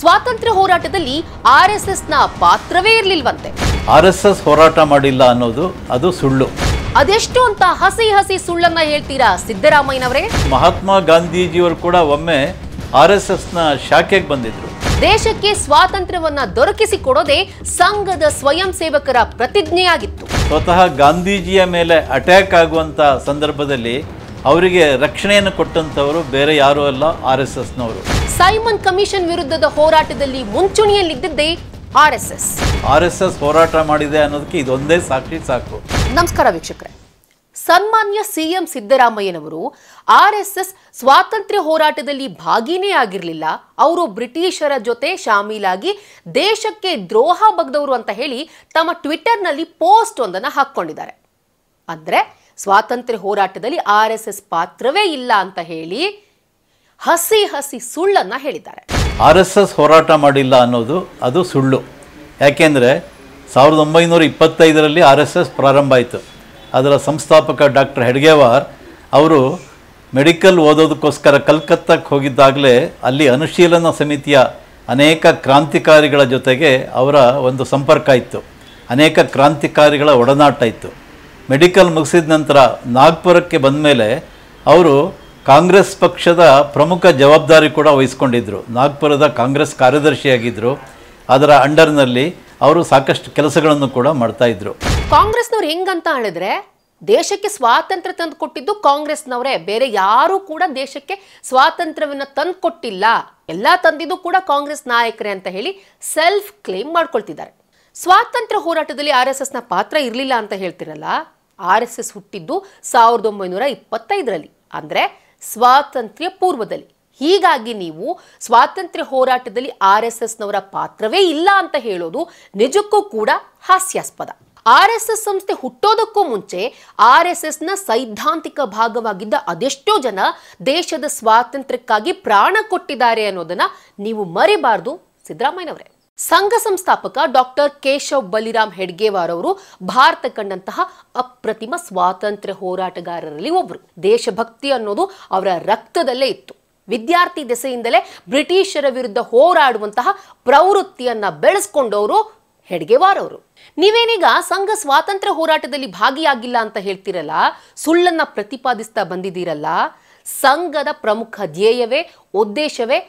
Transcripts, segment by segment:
ಸ್ವಾತಂತ್ರ್ಯ ಹೋರಾಟದಲ್ಲಿ ಆರ್ಎಸ್ಎಸ್ನ ಪಾತ್ರವೇ ಇರಲಿಲ್ವಂತೆ. ಆರ್ಎಸ್ಎಸ್ ಹೋರಾಟ ಮಾಡಿಲ್ಲ ಅನ್ನೋದು ಅದು ಸುಳ್ಳು. ಅದೆಷ್ಟು ಅಂತ ಹಸಿ ಸುಳ್ಳನ್ನ ಹೇಳ್ತೀರಾ ಸಿದ್ದರಾಮಯ್ಯನವರೇ? ಮಹಾತ್ಮ ಗಾಂಧೀಜಿಯವರು ಕೂಡ ಒಮ್ಮೆ ಆರ್ಎಸ್ಎಸ್ನ ಶಾಖೆಗೆ ಬಂದಿದ್ರು. ದೇಶಕ್ಕೆ ಸ್ವಾತಂತ್ರ್ಯವನ್ನ ದೊರಕಿಸಿಕೊಡೋದೇ ಸಂಘದ ಸ್ವಯಂ ಸೇವಕರ ಪ್ರತಿಜ್ಞೆಯಾಗಿತ್ತು. ಸ್ವತಃ ಗಾಂಧೀಜಿಯ ಮೇಲೆ ಅಟ್ಯಾಕ್ ಆಗುವಂತ ಸಂದರ್ಭದಲ್ಲಿ ಅವರಿಗೆ ರಕ್ಷಣೆಯನ್ನು ಕೊಟ್ಟಂತವರು ಬೇರೆ ಯಾರೂ ಅಲ್ಲ, ಆರ್ಎಸ್ಎಸ್ನವರು. ಸೈಮನ್ ಕಮಿಷನ್ ವಿರುದ್ಧದ ಹೋರಾಟದಲ್ಲಿ ಮುಂಚೂಣಿಯಲ್ಲಿದ್ದೇ ಆರ್ಎಸ್ಎಸ್ ಹೋರಾಟ ಮಾಡಿದೆ ಅನ್ನೋದಕ್ಕೆ ಇದೊಂದೇ ಸಾಕ್ಷಿ ಸಾಕು. ನಮಸ್ಕಾರ ವೀಕ್ಷಕರೇ. ಸನ್ಮಾನ್ಯ ಸಿಎಂ ಸಿದ್ದರಾಮಯ್ಯನವರು ಆರ್ಎಸ್ಎಸ್ ಸ್ವಾತಂತ್ರ್ಯ ಹೋರಾಟದಲ್ಲಿ ಭಾಗಿನೇ ಆಗಿರಲಿಲ್ಲ, ಅವರು ಬ್ರಿಟಿಷರ ಜೊತೆ ಶಾಮೀಲಾಗಿ ದೇಶಕ್ಕೆ ದ್ರೋಹ ಬಗ್ದವರು ಅಂತ ಹೇಳಿ ತಮ್ಮ ಟ್ವಿಟರ್ನಲ್ಲಿ ಪೋಸ್ಟ್ ಒಂದನ್ನು ಹಾಕೊಂಡಿದ್ದಾರೆ. ಅಂದ್ರೆ ಸ್ವಾತಂತ್ರ್ಯ ಹೋರಾಟದಲ್ಲಿ ಆರ್ಎಸ್ಎಸ್ ಪಾತ್ರವೇ ಇಲ್ಲ ಅಂತ ಹೇಳಿ ಹಸಿ ಸುಳ್ಳನ್ನ ಹೇಳಿದ್ದಾರೆ. ಆರ್ಎಸ್ಎಸ್ ಹೋರಾಟ ಮಾಡಿಲ್ಲ ಅನ್ನೋದು ಅದು ಸುಳ್ಳು. ಯಾಕೆಂದರೆ 1925ರಲ್ಲಿ ಆರ್ಎಸ್ಎಸ್ ಪ್ರಾರಂಭ ಆಯಿತು. ಅದರ ಸಂಸ್ಥಾಪಕ ಡಾಕ್ಟರ್ ಹೆಡ್ಗೇವಾರ್ ಅವರು ಮೆಡಿಕಲ್ ಓದೋದಕ್ಕೋಸ್ಕರ ಕಲ್ಕತ್ತಾಕ್ಕೆ ಹೋಗಿದ್ದಾಗಲೇ ಅಲ್ಲಿ ಅನುಶೀಲನ ಸಮಿತಿಯ ಅನೇಕ ಕ್ರಾಂತಿಕಾರಿಗಳ ಜೊತೆಗೆ ಅವರ ಒಂದು ಸಂಪರ್ಕ ಇತ್ತು, ಅನೇಕ ಕ್ರಾಂತಿಕಾರಿಗಳ ಒಡನಾಟ ಇತ್ತು. ಮೆಡಿಕಲ್ ಮುಗಿಸಿದ ನಂತರ ನಾಗ್ಪುರಕ್ಕೆ ಬಂದ ಮೇಲೆ ಅವರು ಕಾಂಗ್ರೆಸ್ ಪಕ್ಷದ ಪ್ರಮುಖ ಜವಾಬ್ದಾರಿ ಕೂಡ ವಹಿಸ್ಕೊಂಡಿದ್ದರು. ನಾಗ್ಪುರದ ಕಾಂಗ್ರೆಸ್ ಕಾರ್ಯದರ್ಶಿಯಾಗಿದ್ದರು. ಅದರ ಅಂಡರ್ನಲ್ಲಿ ಅವರು ಸಾಕಷ್ಟು ಕೆಲಸಗಳನ್ನು ಕೂಡ ಮಾಡ್ತಾಯಿದ್ರು. ಕಾಂಗ್ರೆಸ್ನವ್ರು ಹೆಂಗಂತ ಹೇಳಿದ್ರೆ ದೇಶಕ್ಕೆ ಸ್ವಾತಂತ್ರ್ಯ ತಂದು ಕೊಟ್ಟಿದ್ದು ಕಾಂಗ್ರೆಸ್ನವರೇ, ಬೇರೆ ಯಾರೂ ಕೂಡ ದೇಶಕ್ಕೆ ಸ್ವಾತಂತ್ರ್ಯವನ್ನು ತಂದು ಕೊಟ್ಟಿಲ್ಲ, ಎಲ್ಲ ತಂದಿದ್ದು ಕೂಡ ಕಾಂಗ್ರೆಸ್ ನಾಯಕರೇ ಅಂತ ಹೇಳಿ ಸೆಲ್ಫ್ ಕ್ಲೇಮ್ ಮಾಡ್ಕೊಳ್ತಿದ್ದಾರೆ. ಸ್ವಾತಂತ್ರ್ಯ ಹೋರಾಟದಲ್ಲಿ ಆರ್ಎಸ್ಎಸ್ನ ಪಾತ್ರ ಇರಲಿಲ್ಲ ಅಂತ ಹೇಳ್ತಿರಲ್ಲ. ಆರ್ಎಸ್ಎಸ್ ಹುಟ್ಟಿದ್ದು 1925ರಲ್ಲಿ, ಅಂದ್ರೆ ಸ್ವಾತಂತ್ರ್ಯ ಪೂರ್ವದಲ್ಲಿ. ಹೀಗಾಗಿ ನೀವು ಸ್ವಾತಂತ್ರ್ಯ ಹೋರಾಟದಲ್ಲಿ ಆರ್ಎಸ್ಎಸ್ನವರ ಪಾತ್ರವೇ ಇಲ್ಲ ಅಂತ ಹೇಳೋದು ನಿಜಕ್ಕೂ ಕೂಡ ಹಾಸ್ಯಾಸ್ಪದ. ಆರ್ಎಸ್ಎಸ್ ಸಂಸ್ಥೆ ಹುಟ್ಟೋದಕ್ಕೂ ಮುಂಚೆ ಆರ್ಎಸ್ಎಸ್ನ ಸೈದ್ಧಾಂತಿಕ ಭಾಗವಾಗಿದ್ದ ಅದೆಷ್ಟೋ ಜನ ದೇಶದ ಸ್ವಾತಂತ್ರ್ಯಕ್ಕಾಗಿ ಪ್ರಾಣ ಕೊಟ್ಟಿದ್ದಾರೆ ಅನ್ನೋದನ್ನ ನೀವು ಮರಿಬಾರ್ದು ಸಿದ್ದರಾಮಯ್ಯನವರೇ. ಸಂಘ ಸಂಸ್ಥಾಪಕ ಡಾಕ್ಟರ್ ಕೇಶವ್ ಬಲಿರಾಮ್ ಹೆಡ್ಗೇವಾರ್ ಅವರು ಭಾರತ ಕಂಡಂತಹ ಅಪ್ರತಿಮ ಸ್ವಾತಂತ್ರ್ಯ ಹೋರಾಟಗಾರರಲ್ಲಿ ಒಬ್ಬರು. ದೇಶಭಕ್ತಿ ಅನ್ನೋದು ಅವರ ರಕ್ತದಲ್ಲೇ ಇತ್ತು. ವಿದ್ಯಾರ್ಥಿ ದೆಸೆಯಿಂದಲೇ ಬ್ರಿಟಿಷರ ವಿರುದ್ಧ ಹೋರಾಡುವಂತಹ ಪ್ರವೃತ್ತಿಯನ್ನ ಬೆಳೆಸ್ಕೊಂಡವರು ಹೆಡ್ಗೇವಾರ್ ಅವರು. ನೀವೇನೀಗ ಸಂಘ ಸ್ವಾತಂತ್ರ್ಯ ಹೋರಾಟದಲ್ಲಿ ಭಾಗಿಯಾಗಿಲ್ಲ ಅಂತ ಹೇಳ್ತಿರಲ್ಲ, ಸುಳ್ಳನ್ನ ಪ್ರತಿಪಾದಿಸ್ತಾ ಬಂದಿದ್ದೀರಲ್ಲ. ಸಂಘದ ಪ್ರಮುಖ ಧ್ಯೇಯವೇ ಉದ್ದೇಶವೇ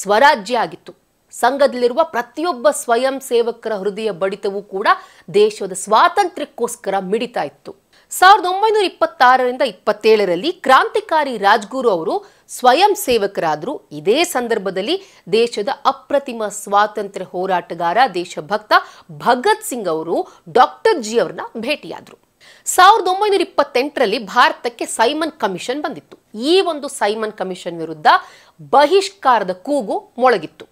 ಸ್ವರಾಜ್ಯ ಆಗಿತ್ತು. ಸಂಘದಲ್ಲಿರುವ ಪ್ರತಿಯೊಬ್ಬ ಸ್ವಯಂ ಸೇವಕರ ಹೃದಯ ಬಡಿತವೂ ಕೂಡ ದೇಶದ ಸ್ವಾತಂತ್ರ್ಯಕ್ಕೋಸ್ಕರ ಮಿಡಿತಾ ಇತ್ತು. 1926ರಿಂದ 27ರಲ್ಲಿ ಕ್ರಾಂತಿಕಾರಿ ರಾಜ್ಗುರು ಅವರು ಸ್ವಯಂ ಸೇವಕರಾದರು. ಇದೇ ಸಂದರ್ಭದಲ್ಲಿ ದೇಶದ ಅಪ್ರತಿಮ ಸ್ವಾತಂತ್ರ್ಯ ಹೋರಾಟಗಾರ ದೇಶಭಕ್ತ ಭಗತ್ ಸಿಂಗ್ ಅವರು ಡಾಕ್ಟರ್ ಜಿ ಅವರನ್ನ ಭೇಟಿಯಾದರು. 1928ರಲ್ಲಿ ಭಾರತಕ್ಕೆ ಸೈಮನ್ ಕಮಿಷನ್ ಬಂದಿತ್ತು. ಈ ಒಂದು ಸೈಮನ್ ಕಮಿಷನ್ ವಿರುದ್ಧ ಬಹಿಷ್ಕಾರದ ಕೂಗು ಮೊಳಗಿತ್ತು.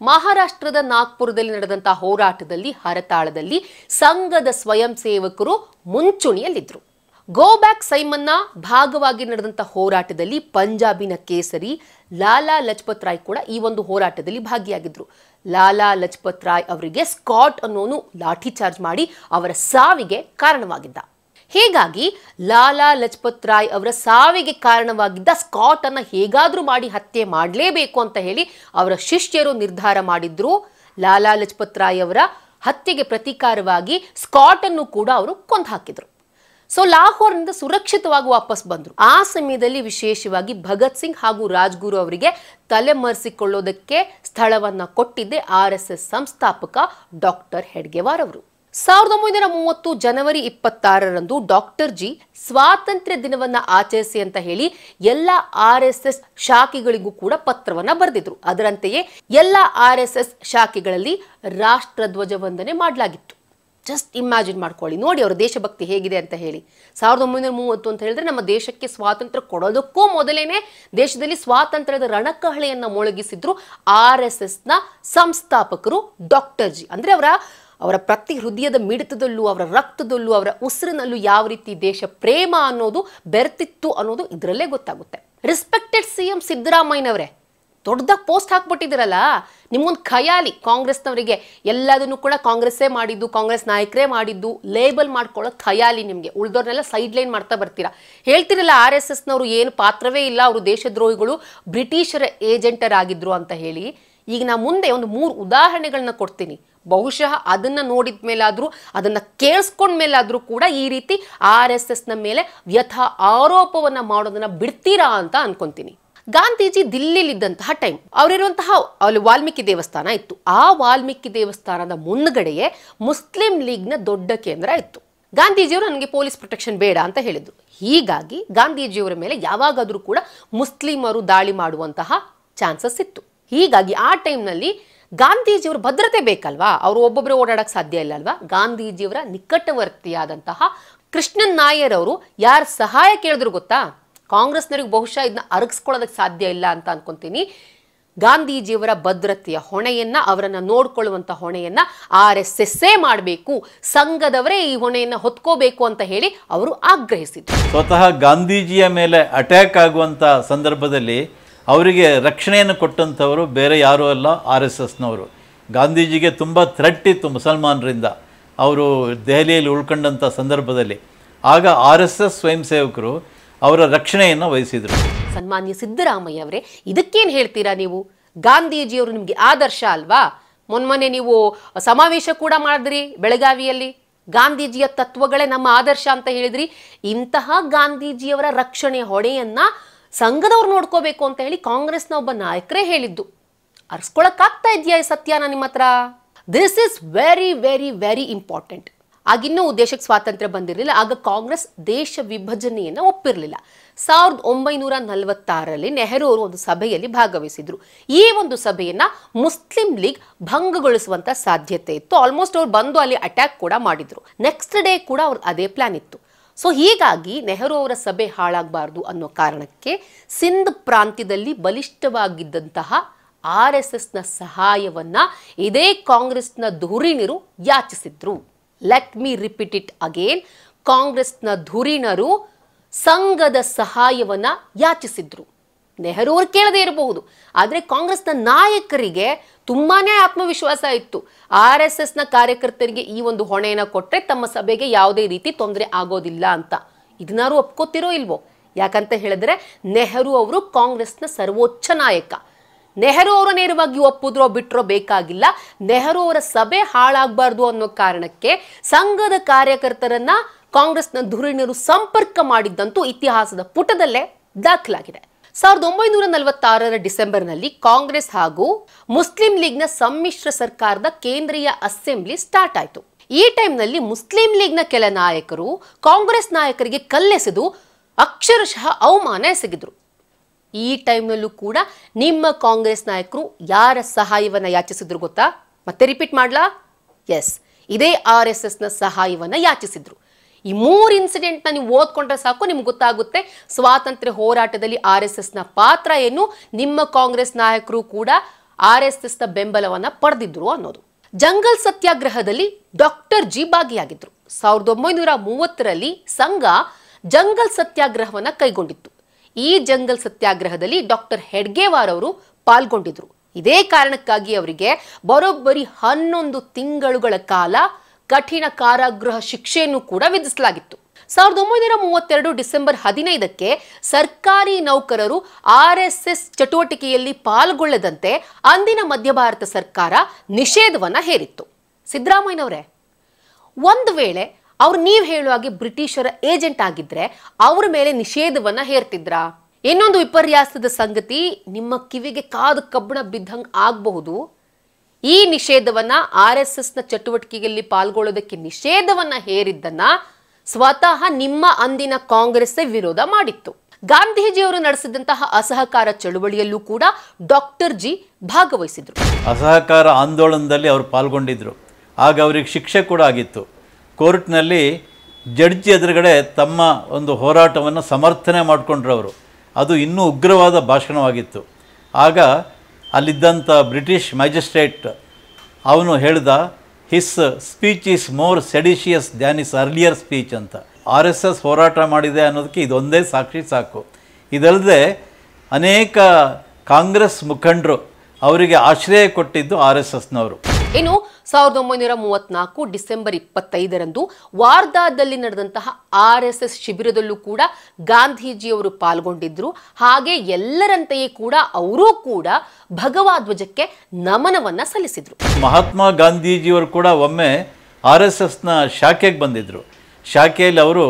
ಮಹಾರಾಷ್ಟ್ರದ ನಾಗ್ಪುರದಲ್ಲಿ ನಡೆದಂತಹ ಹೋರಾಟದಲ್ಲಿ ಹರತಾಳದಲ್ಲಿ ಸಂಘದ ಸ್ವಯಂ ಸೇವಕರು ಮುಂಚೂಣಿಯಲ್ಲಿದ್ದರು. ಗೋ ಬ್ಯಾಕ್ ಸೈಮನ್ನ ಭಾಗವಾಗಿ ನಡೆದಂತಹ ಹೋರಾಟದಲ್ಲಿ ಪಂಜಾಬಿನ ಕೇಸರಿ ಲಾಲಾ ಲಜಪತ್ ರಾಯ್ ಕೂಡ ಈ ಒಂದು ಹೋರಾಟದಲ್ಲಿ ಭಾಗಿಯಾಗಿದ್ರು. ಲಾಲಾ ಲಜಪತ್ ರಾಯ್ ಅವರಿಗೆ ಸ್ಕಾಟ್ ಅನ್ನೋನು ಲಾಠಿ ಚಾರ್ಜ್ ಮಾಡಿ ಅವರ ಸಾವಿಗೆ ಕಾರಣವಾಗಿದ್ದ. ಹೀಗಾಗಿ ಲಾಲಾ ಲಜಪತ್ ರಾಯ್ ಅವರ ಸಾವಿಗೆ ಕಾರಣವಾಗಿದ್ದ ಸ್ಕಾಟ್ ಅನ್ನ ಹೇಗಾದ್ರೂ ಮಾಡಿ ಹತ್ಯೆ ಮಾಡಲೇಬೇಕು ಅಂತ ಹೇಳಿ ಅವರ ಶಿಷ್ಯರು ನಿರ್ಧಾರ ಮಾಡಿದ್ರು. ಲಾಲಾ ಲಜಪತ್ ರಾಯ್ ಅವರ ಹತ್ಯೆಗೆ ಪ್ರತೀಕಾರವಾಗಿ ಸ್ಕಾಟ್ ಅನ್ನು ಕೂಡ ಅವರು ಕೊಂದು ಹಾಕಿದ್ರು. ಸೊ ಲಾಹೋರ್ನಿಂದ ಸುರಕ್ಷಿತವಾಗಿ ವಾಪಸ್ ಬಂದ್ರು. ಆ ಸಮಯದಲ್ಲಿ ವಿಶೇಷವಾಗಿ ಭಗತ್ ಸಿಂಗ್ ಹಾಗೂ ರಾಜ್ಗುರು ಅವರಿಗೆ ತಲೆಮರೆಸಿಕೊಳ್ಳೋದಕ್ಕೆ ಸ್ಥಳವನ್ನ ಕೊಟ್ಟಿದ್ದೆ ಆರ್ಎಸ್ಎಸ್ ಸಂಸ್ಥಾಪಕ ಡಾಕ್ಟರ್ ಹೆಡ್ಗೇವಾರ್ ಅವರು. 1930 ಜನವರಿ 26ರಂದು ಡಾಕ್ಟರ್ ಜಿ ಸ್ವಾತಂತ್ರ್ಯ ದಿನವನ್ನ ಆಚರಿಸಿ ಅಂತ ಹೇಳಿ ಎಲ್ಲ ಆರ್ಎಸ್ಎಸ್ ಶಾಖೆಗಳಿಗೂ ಕೂಡ ಪತ್ರವನ್ನ ಬರೆದಿದ್ರು. ಅದರಂತೆಯೇ ಎಲ್ಲ ಆರ್ಎಸ್ಎಸ್ ಶಾಖೆಗಳಲ್ಲಿ ರಾಷ್ಟ್ರ ಧ್ವಜ ವಂದನೆ ಮಾಡಲಾಗಿತ್ತು. ಜಸ್ಟ್ ಇಮ್ಯಾಜಿನ್ ಮಾಡ್ಕೊಳ್ಳಿ, ನೋಡಿ ಅವರ ದೇಶಭಕ್ತಿ ಹೇಗಿದೆ ಅಂತ ಹೇಳಿ. 1930 ಅಂತ ಹೇಳಿದ್ರೆ ನಮ್ಮ ದೇಶಕ್ಕೆ ಸ್ವಾತಂತ್ರ್ಯ ಕೊಡೋದಕ್ಕೂ ಮೊದಲೇನೆ ದೇಶದಲ್ಲಿ ಸ್ವಾತಂತ್ರ್ಯದ ರಣಕಹಳೆಯನ್ನ ಮೊಳಗಿಸಿದ್ರು ಆರ್ಎಸ್ಎಸ್ನ ಸಂಸ್ಥಾಪಕರು ಡಾಕ್ಟರ್ ಜಿ. ಅಂದ್ರೆ ಅವರ ಪ್ರತಿ ಹೃದಯದ ಮಿಡಿತದಲ್ಲೂ ಅವರ ರಕ್ತದಲ್ಲೂ ಅವರ ಉಸಿರಿನಲ್ಲೂ ಯಾವ ರೀತಿ ದೇಶ ಪ್ರೇಮ ಅನ್ನೋದು ಬೆರೆತಿತ್ತು ಅನ್ನೋದು ಇದರಲ್ಲೇ ಗೊತ್ತಾಗುತ್ತೆ. ರೆಸ್ಪೆಕ್ಟೆಡ್ ಸಿಎಂ ಸಿದ್ದರಾಮಯ್ಯನವರೇ, ದೊಡ್ಡದಾಗಿ ಪೋಸ್ಟ್ ಹಾಕ್ಬಿಟ್ಟಿದ್ದೀರಲ್ಲ, ನಿಮ್ಗೊಂದು ಖಯಾಲಿ ಕಾಂಗ್ರೆಸ್ನವರಿಗೆ ಎಲ್ಲದನ್ನು ಕೂಡ ಕಾಂಗ್ರೆಸ್ಸೇ ಮಾಡಿದ್ದು, ಕಾಂಗ್ರೆಸ್ ನಾಯಕರೇ ಮಾಡಿದ್ದು ಲೇಬಲ್ ಮಾಡ್ಕೊಳ್ಳೋ ಖಯಾಲಿ ನಿಮಗೆ. ಉಳಿದವ್ರನ್ನೆಲ್ಲ ಸೈಡ್ ಲೈನ್ ಮಾಡ್ತಾ ಬರ್ತೀರಾ. ಹೇಳ್ತಿರಲ್ಲ ಆರ್ಎಸ್ಎಸ್ನವರು ಏನು ಪಾತ್ರವೇ ಇಲ್ಲ, ಅವರು ದೇಶದ್ರೋಹಿಗಳು, ಬ್ರಿಟಿಷರ ಏಜೆಂಟರಾಗಿದ್ರು ಅಂತ ಹೇಳಿ. ಈಗ ನಾ ಮುಂದೆ ಒಂದು 3 ಉದಾಹರಣೆಗಳನ್ನ ಕೊಡ್ತೀನಿ. ಬಹುಶಃ ಅದನ್ನ ನೋಡಿದ ಮೇಲಾದ್ರೂ, ಅದನ್ನ ಕೇಳಿಸ್ಕೊಂಡ ಮೇಲಾದ್ರೂ ಕೂಡ ಈ ರೀತಿ RSSನ ಮೇಲೆ ವ್ಯಥ ಆರೋಪವನ್ನ ಮಾಡೋದನ್ನ ಬಿಡ್ತೀರಾ ಅಂತ ಅನ್ಕೊಂತೀನಿ. ಗಾಂಧೀಜಿ ದಿಲ್ಲಿಲಿದ್ದಂತಹ ಟೈಮ್, ಅವರಿರುವಂತಹ ಅಲ್ಲಿ ವಾಲ್ಮೀಕಿ ದೇವಸ್ಥಾನ ಇತ್ತು. ಆ ವಾಲ್ಮೀಕಿ ದೇವಸ್ಥಾನದ ಮುಂದ್ಗಡೆಯೇ ಮುಸ್ಲಿಂ ಲೀಗ್ನ ದೊಡ್ಡ ಕೇಂದ್ರ ಇತ್ತು. ಗಾಂಧೀಜಿಯವರು ನನಗೆ ಪೊಲೀಸ್ ಪ್ರೊಟೆಕ್ಷನ್ ಬೇಡ ಅಂತ ಹೇಳಿದ್ರು. ಹೀಗಾಗಿ ಗಾಂಧೀಜಿಯವರ ಮೇಲೆ ಯಾವಾಗಾದ್ರೂ ಕೂಡ ಮುಸ್ಲಿಮರು ದಾಳಿ ಮಾಡುವಂತಹ ಚಾನ್ಸಸ್ ಇತ್ತು. ಹೀಗಾಗಿ ಆ ಟೈಮ್ನಲ್ಲಿ ಗಾಂಧೀಜಿಯವರ ಭದ್ರತೆ ಬೇಕಲ್ವಾ, ಅವರು ಒಬ್ಬೊಬ್ಬರೇ ಓಡಾಡಕ್ಕೆ ಸಾಧ್ಯ ಇಲ್ಲ ಅಲ್ವಾ. ಗಾಂಧೀಜಿಯವರ ನಿಕಟವರ್ತಿಯಾದಂತಹ ಕೃಷ್ಣನ್ ನಾಯರ್ ಅವರು ಯಾರ ಸಹಾಯ ಕೇಳಿದ್ರು ಗೊತ್ತಾ? ಕಾಂಗ್ರೆಸ್ನವ್ರಿಗೆ ಬಹುಶಃ ಇದನ್ನ ಅರಗಿಸ್ಕೊಳ್ಳೋದಕ್ಕೆ ಸಾಧ್ಯ ಇಲ್ಲ ಅಂತ ಅನ್ಕೊಂತೀನಿ. ಗಾಂಧೀಜಿಯವರ ಭದ್ರತೆಯ ಹೊಣೆಯನ್ನ, ಅವರನ್ನ ನೋಡ್ಕೊಳ್ಳುವಂತ ಹೊಣೆಯನ್ನ RSSೇ ಮಾಡಬೇಕು, ಸಂಘದವರೇ ಈ ಹೊಣೆಯನ್ನ ಹೊತ್ಕೋಬೇಕು ಅಂತ ಹೇಳಿ ಅವರು ಆಗ್ರಹಿಸಿದ್ರು. ಸ್ವತಃ ಗಾಂಧೀಜಿಯ ಮೇಲೆ ಅಟ್ಯಾಕ್ ಆಗುವಂಥ ಸಂದರ್ಭದಲ್ಲಿ ಅವರಿಗೆ ರಕ್ಷಣೆಯನ್ನು ಕೊಟ್ಟಂಥವರು ಬೇರೆ ಯಾರೂ ಅಲ್ಲ, RSSನವರು. ಗಾಂಧೀಜಿಗೆ ತುಂಬ ಥ್ರೆಟ್ ಇತ್ತು ಮುಸಲ್ಮಾನರಿಂದ ಅವರು ದೆಹಲಿಯಲ್ಲಿ ಉಳ್ಕೊಂಡಂಥ ಸಂದರ್ಭದಲ್ಲಿ. ಆಗ RSS ಸ್ವಯಂ ಸೇವಕರು ಅವರ ರಕ್ಷಣೆಯನ್ನು ವಹಿಸಿದರು. ಸನ್ಮಾನ್ಯ ಸಿದ್ದರಾಮಯ್ಯ ಅವರೇ, ಇದಕ್ಕೇನು ಹೇಳ್ತೀರಾ ನೀವು? ಗಾಂಧೀಜಿಯವರು ನಿಮಗೆ ಆದರ್ಶ ಅಲ್ವಾ? ಮೊನ್ನೆ ನೀವು ಸಮಾವೇಶ ಕೂಡ ಮಾಡಿದ್ರಿ ಬೆಳಗಾವಿಯಲ್ಲಿ. ಗಾಂಧೀಜಿಯ ತತ್ವಗಳೇ ನಮ್ಮ ಆದರ್ಶ ಅಂತ ಹೇಳಿದ್ರಿ. ಇಂತಹ ಗಾಂಧೀಜಿಯವರ ರಕ್ಷಣೆಯ ಹೊಣೆಯನ್ನ ಸಂಘದವ್ರು ನೋಡ್ಕೋಬೇಕು ಅಂತ ಹೇಳಿ ಕಾಂಗ್ರೆಸ್ನ ಒಬ್ಬ ನಾಯಕರೇ ಹೇಳಿದ್ದು. ಅರ್ಸ್ಕೊಳಕ್ಕಾಗ್ತಾ ಇದೆಯಾ ಈ ಸತ್ಯನ ನಿಮ್ಮ ಹತ್ರ? This is very very very important. ಆಗಿನ್ನೂ ದೇಶಕ್ಕೆ ಸ್ವಾತಂತ್ರ್ಯ ಬಂದಿರಲಿಲ್ಲ. ಆಗ ಕಾಂಗ್ರೆಸ್ ದೇಶ ವಿಭಜನೆಯನ್ನು ಒಪ್ಪಿರಲಿಲ್ಲ. 1946ರಲ್ಲಿ ನೆಹರು ಅವರು ಒಂದು ಸಭೆಯಲ್ಲಿ ಭಾಗವಹಿಸಿದ್ರು. ಈ ಒಂದು ಸಭೆಯನ್ನ ಮುಸ್ಲಿಂ ಲೀಗ್ ಭಂಗಗೊಳಿಸುವಂತ ಸಾಧ್ಯತೆ ಇತ್ತು. ಆಲ್ಮೋಸ್ಟ್ ಅವ್ರು ಬಂದು ಅಲ್ಲಿ ಅಟ್ಯಾಕ್ ಕೂಡ ಮಾಡಿದ್ರು. ನೆಕ್ಸ್ಟ್ ಡೇ ಕೂಡ ಅವ್ರ ಅದೇ ಪ್ಲಾನ್ ಇತ್ತು. ಸೊ ಹೀಗಾಗಿ ನೆಹರು ಅವರ ಸಭೆ ಹಾಳಾಗಬಾರ್ದು ಅನ್ನೋ ಕಾರಣಕ್ಕೆ ಸಿಂಧ್ ಪ್ರಾಂತ್ಯದಲ್ಲಿ ಬಲಿಷ್ಠವಾಗಿದ್ದಂತಹ RSSನ ಸಹಾಯವನ್ನ ಇದೇ ಕಾಂಗ್ರೆಸ್ನ ಧುರೀಣರು ಯಾಚಿಸಿದ್ರು. Let me repeat it again. ಕಾಂಗ್ರೆಸ್ನ ಧುರೀಣರು ಸಂಘದ ಸಹಾಯವನ್ನ ಯಾಚಿಸಿದ್ರು. ನೆಹರು ಅವರು ಕೇಳದೇ ಇರಬಹುದು, ಆದರೆ ಕಾಂಗ್ರೆಸ್ನ ನಾಯಕರಿಗೆ ತುಂಬಾನೇ ಆತ್ಮವಿಶ್ವಾಸ ಇತ್ತು. RSSನ ಕಾರ್ಯಕರ್ತರಿಗೆ ಈ ಒಂದು ಹೊಣೆಯನ್ನು ಕೊಟ್ಟರೆ ತಮ್ಮ ಸಭೆಗೆ ಯಾವುದೇ ರೀತಿ ತೊಂದರೆ ಆಗೋದಿಲ್ಲ ಅಂತ. ಇದನ್ನಾರು ಒಪ್ಕೋತಿರೋ ಇಲ್ವೋ? ಯಾಕಂತ ಹೇಳಿದ್ರೆ ನೆಹರು ಅವರು ಕಾಂಗ್ರೆಸ್ನ ಸರ್ವೋಚ್ಚ ನಾಯಕ. ನೆಹರು ಅವರು ನೇರವಾಗಿ ಒಪ್ಪಿದ್ರೋ ಬಿಟ್ರೋ ಬೇಕಾಗಿಲ್ಲ. ನೆಹರು ಅವರ ಸಭೆ ಹಾಳಾಗಬಾರ್ದು ಅನ್ನೋ ಕಾರಣಕ್ಕೆ ಸಂಘದ ಕಾರ್ಯಕರ್ತರನ್ನ ಕಾಂಗ್ರೆಸ್ನ ಧುರೀಣರು ಸಂಪರ್ಕ ಮಾಡಿದ್ದಂತೂ ಇತಿಹಾಸದ ಪುಟದಲ್ಲೇ ದಾಖಲಾಗಿದೆ. 1946ರ ಡಿಸೆಂಬರ್ನಲ್ಲಿ ಕಾಂಗ್ರೆಸ್ ಹಾಗೂ ಮುಸ್ಲಿಂ ಲೀಗ್ನ ಸಮ್ಮಿಶ್ರ ಸರ್ಕಾರದ ಕೇಂದ್ರೀಯ ಅಸೆಂಬ್ಲಿ ಸ್ಟಾರ್ಟ್ ಆಯಿತು. ಈ ಟೈಮ್ನಲ್ಲಿ ಮುಸ್ಲಿಂ ಲೀಗ್ನ ಕೆಲ ನಾಯಕರು ಕಾಂಗ್ರೆಸ್ ನಾಯಕರಿಗೆ ಕಲ್ಲೆಸೆದು ಅಕ್ಷರಶಃ ಅವಮಾನ ಎಸಗಿದ್ರು. ಈ ಟೈಮ್ನಲ್ಲೂ ಕೂಡ ನಿಮ್ಮ ಕಾಂಗ್ರೆಸ್ ನಾಯಕರು ಯಾರ ಸಹಾಯವನ್ನ ಯಾಚಿಸಿದ್ರು ಗೊತ್ತಾ? ಮತ್ತೆ ರಿಪೀಟ್ ಮಾಡ್ಲಾ? ಎಸ್, ಇದೇ RSSನ ಸಹಾಯವನ್ನ ಯಾಚಿಸಿದ್ರು. ಈ 3 ಇನ್ಸಿಡೆಂಟ್ನ ನೀವು ಓದ್ಕೊಂಡ್ರೆ ಸಾಕು, ನಿಮ್ಗೆ ಗೊತ್ತಾಗುತ್ತೆ ಸ್ವಾತಂತ್ರ್ಯ ಹೋರಾಟದಲ್ಲಿ RSSನ ಪಾತ್ರ ಏನು, ನಿಮ್ಮ ಕಾಂಗ್ರೆಸ್ ನಾಯಕರು ಕೂಡ RSSನ ಬೆಂಬಲವನ್ನ ಪಡೆದಿದ್ರು ಅನ್ನೋದು. ಜಂಗಲ್ ಸತ್ಯಾಗ್ರಹದಲ್ಲಿ ಡಾಕ್ಟರ್ ಜಿ ಭಾಗಿಯಾಗಿದ್ರು. 1930ರಲ್ಲಿ ಸಂಘ ಜಂಗಲ್ ಸತ್ಯಾಗ್ರಹವನ್ನ ಕೈಗೊಂಡಿತ್ತು. ಈ ಜಂಗಲ್ ಸತ್ಯಾಗ್ರಹದಲ್ಲಿ ಡಾಕ್ಟರ್ ಹೆಡ್ಗೇವಾರ್ ಅವರು ಪಾಲ್ಗೊಂಡಿದ್ರು. ಇದೇ ಕಾರಣಕ್ಕಾಗಿ ಅವರಿಗೆ ಬರೋಬ್ಬರಿ 11 ತಿಂಗಳುಗಳ ಕಾಲ ಕಠಿಣ ಕಾರಾಗೃಹ ಶಿಕ್ಷೆಯನ್ನು ಕೂಡ ವಿಧಿಸಲಾಗಿತ್ತು. 1932 ಡಿಸೆಂಬರ್ 15ಕ್ಕೆ ಸರ್ಕಾರಿ ನೌಕರರು RSS ಚಟುವಟಿಕೆಯಲ್ಲಿ ಪಾಲ್ಗೊಳ್ಳದಂತೆ ಅಂದಿನ ಮಧ್ಯ ಭಾರತ ಸರ್ಕಾರ ನಿಷೇಧವನ್ನ ಹೇರಿತ್ತು. ಸಿದ್ದರಾಮಯ್ಯನವರೇ, ಒಂದು ವೇಳೆ ಅವ್ರು ನೀವು ಹೇಳುವ ಹಾಗೆ ಬ್ರಿಟಿಷರ ಏಜೆಂಟ್ ಆಗಿದ್ರೆ ಅವ್ರ ಮೇಲೆ ನಿಷೇಧವನ್ನ ಹೇರ್ತಿದ್ರಾ? ಇನ್ನೊಂದು ವಿಪರ್ಯಾಸದ ಸಂಗತಿ, ನಿಮ್ಮ ಕಿವಿಗೆ ಕಾದು ಕಬ್ಬಣ ಬಿದ್ದಂಗೆ ಆಗಬಹುದು. ಈ ನಿಷೇಧವನ್ನ RSSನ ಚಟುವಟಿಕೆಯಲ್ಲಿ ಪಾಲ್ಗೊಳ್ಳೋದಕ್ಕೆ ನಿಷೇಧವನ್ನ ಹೇರಿದ್ದನ್ನ ಸ್ವತಃ ನಿಮ್ಮ ಅಂದಿನ ಕಾಂಗ್ರೆಸ್ಸೇ ವಿರೋಧ ಮಾಡಿತ್ತು. ಗಾಂಧೀಜಿಯವರು ನಡೆಸಿದಂತಹ ಅಸಹಕಾರ ಚಳುವಳಿಯಲ್ಲೂ ಕೂಡ ಡಾಕ್ಟರ್ ಜಿ ಭಾಗವಹಿಸಿದ್ರು. ಅಸಹಕಾರ ಆಂದೋಲನದಲ್ಲಿ ಅವರು ಪಾಲ್ಗೊಂಡಿದ್ರು. ಆಗ ಅವರಿಗೆ ಶಿಕ್ಷೆ ಕೂಡ ಆಗಿತ್ತು. ಕೋರ್ಟ್ನಲ್ಲಿ ಜಡ್ಜಿ ಎದುರುಗಡೆ ತಮ್ಮ ಒಂದು ಹೋರಾಟವನ್ನು ಸಮರ್ಥನೆ ಮಾಡಿಕೊಂಡ್ರು ಅವರು. ಅದು ಇನ್ನೂ ಉಗ್ರವಾದ ಭಾಷಣವಾಗಿತ್ತು. ಆಗ ಅಲ್ಲಿದ್ದಂಥ ಬ್ರಿಟಿಷ್ ಮ್ಯಾಜಿಸ್ಟ್ರೇಟ್ ಅವನು ಹೇಳ್ದ, his speech is more seditious than is earlier speech ಅಂತ. RSS ಹೋರಾಟ ಮಾಡಿದೆ ಅನ್ನೋದಕ್ಕೆ ಇದೊಂದೇ ಸಾಕ್ಷಿ ಸಾಕು. ಇದಲ್ಲದೆ ಅನೇಕ ಕಾಂಗ್ರೆಸ್ ಮುಖಂಡರು ಅವರಿಗೆ ಆಶ್ರಯ ಕೊಟ್ಟಿದ್ದು RSSನವರು. ಇನ್ನು 1934 ಡಿಸೆಂಬರ್ 25ರಂದು ವಾರ್ಧಾದಲ್ಲಿ ನಡೆದಂತಹ RSS ಶಿಬಿರದಲ್ಲೂ ಕೂಡ ಗಾಂಧೀಜಿಯವರು ಪಾಲ್ಗೊಂಡಿದ್ರು. ಹಾಗೆ ಎಲ್ಲರಂತೆಯೇ ಕೂಡ ಅವರೂ ಕೂಡ ಭಗವಧ್ವಜಕ್ಕೆ ನಮನವನ್ನ ಸಲ್ಲಿಸಿದ್ರು. ಮಹಾತ್ಮ ಗಾಂಧೀಜಿಯವರು ಕೂಡ ಒಮ್ಮೆ RSSನ ಶಾಖೆಗೆ ಬಂದಿದ್ದರು. ಶಾಖೆಯಲ್ಲಿ ಅವರು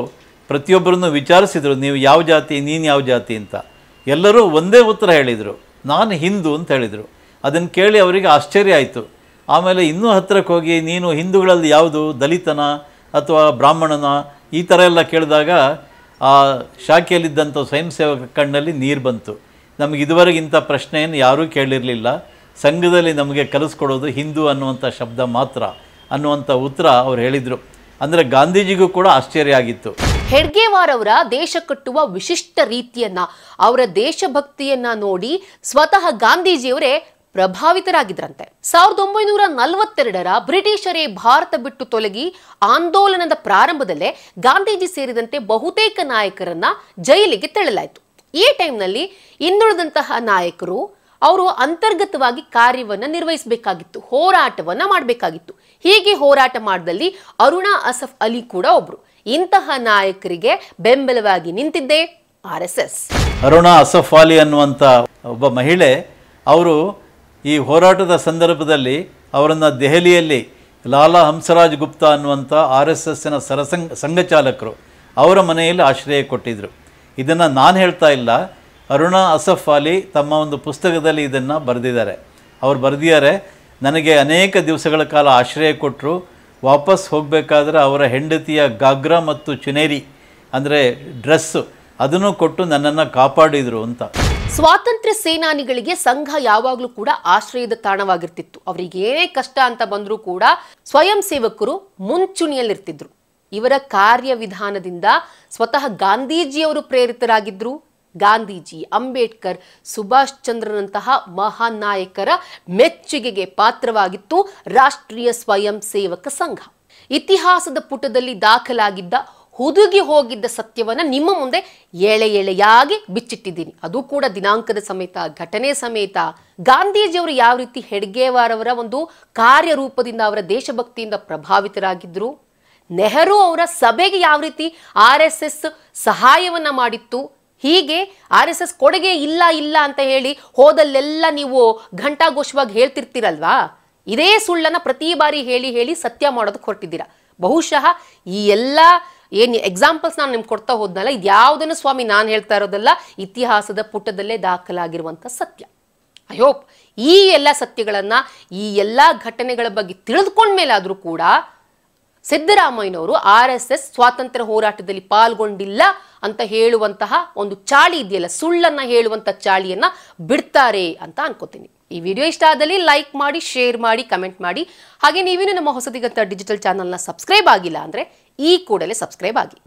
ಪ್ರತಿಯೊಬ್ಬರನ್ನು ವಿಚಾರಿಸಿದರು, ನೀವು ಯಾವ ಜಾತಿ, ನೀನು ಯಾವ ಜಾತಿ ಅಂತ. ಎಲ್ಲರೂ ಒಂದೇ ಉತ್ತರ ಹೇಳಿದರು, ನಾನು ಹಿಂದೂ ಅಂತ ಹೇಳಿದರು. ಅದನ್ನು ಕೇಳಿ ಅವರಿಗೆ ಆಶ್ಚರ್ಯ ಆಯಿತು. ಆಮೇಲೆ ಇನ್ನೂ ಹತ್ತಿರಕ್ಕೆ ಹೋಗಿ, ನೀನು ಹಿಂದೂಗಳಲ್ಲಿ ಯಾವುದು, ದಲಿತನ ಅಥವಾ ಬ್ರಾಹ್ಮಣನ, ಈ ಥರ ಎಲ್ಲ ಕೇಳಿದಾಗ ಆ ಶಾಖೆಯಲ್ಲಿದ್ದಂಥ ಸ್ವಯಂ ಸೇವಕ ಕಣ್ಣಲ್ಲಿ ನೀರು ಬಂತು. ನಮಗೆ ಇದುವರೆಗೆ ಇಂಥ ಪ್ರಶ್ನೆಯನ್ನು ಯಾರೂ ಕೇಳಿರಲಿಲ್ಲ. ಸಂಘದಲ್ಲಿ ನಮಗೆ ಕಲಿಸ್ಕೊಡೋದು ಹಿಂದೂ ಅನ್ನುವಂಥ ಶಬ್ದ ಮಾತ್ರ ಅನ್ನುವಂಥ ಉತ್ತರ ಅವ್ರು ಹೇಳಿದರು. ಅಂದರೆ ಗಾಂಧೀಜಿಗೂ ಕೂಡ ಆಶ್ಚರ್ಯ ಆಗಿತ್ತು. ಹೆಡ್ಗೇವಾರ್ ಅವರ ದೇಶ ಕಟ್ಟುವ ವಿಶಿಷ್ಟ ರೀತಿಯನ್ನ, ಅವರ ದೇಶಭಕ್ತಿಯನ್ನ ನೋಡಿ ಸ್ವತಃ ಗಾಂಧೀಜಿಯವರೇ ಪ್ರಭಾವಿತರಾಗಿದ್ರಂತೆ. 1942ರ ಬ್ರಿಟಿಷರೇ ಭಾರತ ಬಿಟ್ಟು ತೊಲಗಿ ಆಂದೋಲನದ ಪ್ರಾರಂಭದಲ್ಲೇ ಗಾಂಧೀಜಿ ಸೇರಿದಂತೆ ಬಹುತೇಕ ನಾಯಕರನ್ನ ಜೈಲಿಗೆ ತಳ್ಳಲಾಯಿತು. ಈ ಟೈಮ್ನಲ್ಲಿ ಇನ್ನುಳಿದಂತಹ ನಾಯಕರು ಅವರು ಅಂತರ್ಗತವಾಗಿ ಕಾರ್ಯವನ್ನ ನಿರ್ವಹಿಸಬೇಕಾಗಿತ್ತು, ಹೋರಾಟವನ್ನ ಮಾಡಬೇಕಾಗಿತ್ತು. ಹೀಗೆ ಹೋರಾಟ ಮಾಡಿದಲ್ಲಿ ಅರುಣಾ ಅಸಫ್ ಅಲಿ ಕೂಡ ಒಬ್ರು. ಇಂತಹ ನಾಯಕರಿಗೆ ಬೆಂಬಲವಾಗಿ ನಿಂತಿದ್ದೇ RSS. ಅರುಣಾ ಅಸಫ್ ಅಲಿ ಅನ್ನುವಂಥ ಒಬ್ಬ ಮಹಿಳೆ, ಅವರು ಈ ಹೋರಾಟದ ಸಂದರ್ಭದಲ್ಲಿ ಅವರನ್ನು ದೆಹಲಿಯಲ್ಲಿ ಲಾಲಾ ಹಂಸರಾಜ್ ಗುಪ್ತಾ ಅನ್ನುವಂಥ RSSನ ಸಂಘಚಾಲಕರು ಅವರ ಮನೆಯಲ್ಲಿ ಆಶ್ರಯ ಕೊಟ್ಟಿದ್ದರು. ಇದನ್ನು ನಾನು ಹೇಳ್ತಾ ಇಲ್ಲ, ಅರುಣಾ ಅಸಫ್ ಅಲಿ ತಮ್ಮ ಒಂದು ಪುಸ್ತಕದಲ್ಲಿ ಇದನ್ನು ಬರೆದಿದ್ದಾರೆ. ಅವ್ರು ಬರೆದಿದ್ದಾರೆ, ನನಗೆ ಅನೇಕ ದಿವಸಗಳ ಕಾಲ ಆಶ್ರಯ ಕೊಟ್ಟರು. ವಾಪಸ್ ಹೋಗಬೇಕಾದ್ರೆ ಅವರ ಹೆಂಡತಿಯ ಗಾಗ್ರಾ ಮತ್ತು ಚುನೇರಿ ಅಂದರೆ ಡ್ರೆಸ್ಸು ಅದನ್ನು ಕೊಟ್ಟು ನನ್ನನ್ನು ಕಾಪಾಡಿದರು ಅಂತ. ಸ್ವಾತಂತ್ರ್ಯ ಸೇನಾನಿಗಳಿಗೆ ಸಂಘ ಯಾವಾಗಲೂ ಕೂಡ ಆಶ್ರಯದ ತಾಣವಾಗಿರ್ತಿತ್ತು. ಅವರಿಗೆ ಏನೇ ಕಷ್ಟ ಅಂತ ಬಂದರೂ ಕೂಡ ಸ್ವಯಂ ಸೇವಕರು ಮುಂಚೂಣಿಯಲ್ಲಿರ್ತಿದ್ರು. ಇವರ ಕಾರ್ಯವಿಧಾನದಿಂದ ಸ್ವತಃ ಗಾಂಧೀಜಿಯವರು ಪ್ರೇರಿತರಾಗಿದ್ರು. ಗಾಂಧೀಜಿ, ಅಂಬೇಡ್ಕರ್, ಸುಭಾಷ್ ಚಂದ್ರನಂತಹ ಮಹಾನ್ ನಾಯಕರ ಮೆಚ್ಚುಗೆಗೆ ಪಾತ್ರವಾಗಿತ್ತು ರಾಷ್ಟ್ರೀಯ ಸ್ವಯಂ ಸೇವಕ ಸಂಘ. ಇತಿಹಾಸದ ಪುಟದಲ್ಲಿ ದಾಖಲಾಗಿದ್ದ ಹುದುಗಿ ಹೋಗಿದ್ದ ಸತ್ಯವನ್ನ ನಿಮ್ಮ ಮುಂದೆ ಎಳೆ ಎಳೆಯಾಗಿ ಬಿಚ್ಚಿಟ್ಟಿದ್ದೀನಿ. ಅದು ಕೂಡ ದಿನಾಂಕದ ಸಮೇತ, ಘಟನೆ ಸಮೇತ. ಗಾಂಧೀಜಿಯವರು ಯಾವ ರೀತಿ ಹೆಡ್ಗೇವಾರ್ ಅವರ ಒಂದು ಕಾರ್ಯರೂಪದಿಂದ, ಅವರ ದೇಶಭಕ್ತಿಯಿಂದ ಪ್ರಭಾವಿತರಾಗಿದ್ರು, ನೆಹರು ಅವರ ಸಭೆಗೆ ಯಾವ ರೀತಿ RSS ಸಹಾಯವನ್ನ ಮಾಡಿತ್ತು, ಹೀಗೆ RSS ಕೊಡುಗೆ ಇಲ್ಲ ಇಲ್ಲ ಅಂತ ಹೇಳಿ ಹೋದಲ್ಲೆಲ್ಲ ನೀವು ಘಂಟಾಘೋಷವಾಗಿ ಹೇಳ್ತಿರ್ತೀರಲ್ವಾ, ಇದೇ ಸುಳ್ಳನ್ನ ಪ್ರತಿ ಬಾರಿ ಹೇಳಿ ಹೇಳಿ ಸತ್ಯ ಮಾಡೋದಕ್ಕೆ ಹೊರಟಿದ್ದೀರಾ. ಬಹುಶಃ ಈ ಎಲ್ಲ ಏನು ಎಕ್ಸಾಂಪಲ್ಸ್ ನಾನು ನಿಮ್ಗೆ ಕೊಡ್ತಾ ಹೋದ್ನಲ್ಲ, ಇದು ಯಾವುದನ್ನು ಸ್ವಾಮಿ ನಾನು ಹೇಳ್ತಾ ಇರೋದಲ್ಲ, ಇತಿಹಾಸದ ಪುಟದಲ್ಲೇ ದಾಖಲಾಗಿರುವಂಥ ಸತ್ಯ. ಐ ಹೋಪ್ ಈ ಎಲ್ಲ ಸತ್ಯಗಳನ್ನು, ಈ ಎಲ್ಲ ಘಟನೆಗಳ ಬಗ್ಗೆ ತಿಳಿದುಕೊಂಡ್ಮೇಲಾದರೂ ಕೂಡ ಸಿದ್ದರಾಮಯ್ಯನವರು RSS ಸ್ವಾತಂತ್ರ್ಯ ಹೋರಾಟದಲ್ಲಿ ಪಾಲ್ಗೊಂಡಿಲ್ಲ ಅಂತ ಹೇಳುವಂತಹ ಒಂದು ಚಾಳಿ ಇದೆಯಲ್ಲ, ಸುಳ್ಳನ್ನ ಹೇಳುವಂಥ ಚಾಳಿಯನ್ನ ಬಿಡ್ತಾರೆ ಅಂತ ಅನ್ಕೋತೀನಿ. ಈ ವಿಡಿಯೋ ಇಷ್ಟ ಆದಲ್ಲಿ ಲೈಕ್ ಮಾಡಿ, ಶೇರ್ ಮಾಡಿ, ಕಮೆಂಟ್ ಮಾಡಿ. ಹಾಗೆ ನೀವೇನು ನಮ್ಮ ಹೊಸದಿಗಂತ ಡಿಜಿಟಲ್ ಚಾನಲ್ನ ಸಬ್ಸ್ಕ್ರೈಬ್ ಆಗಿಲ್ಲ ಅಂದರೆ ಈ ಕೂಡಲೇ ಸಬ್ಸ್ಕ್ರೈಬ್ ಆಗಿ.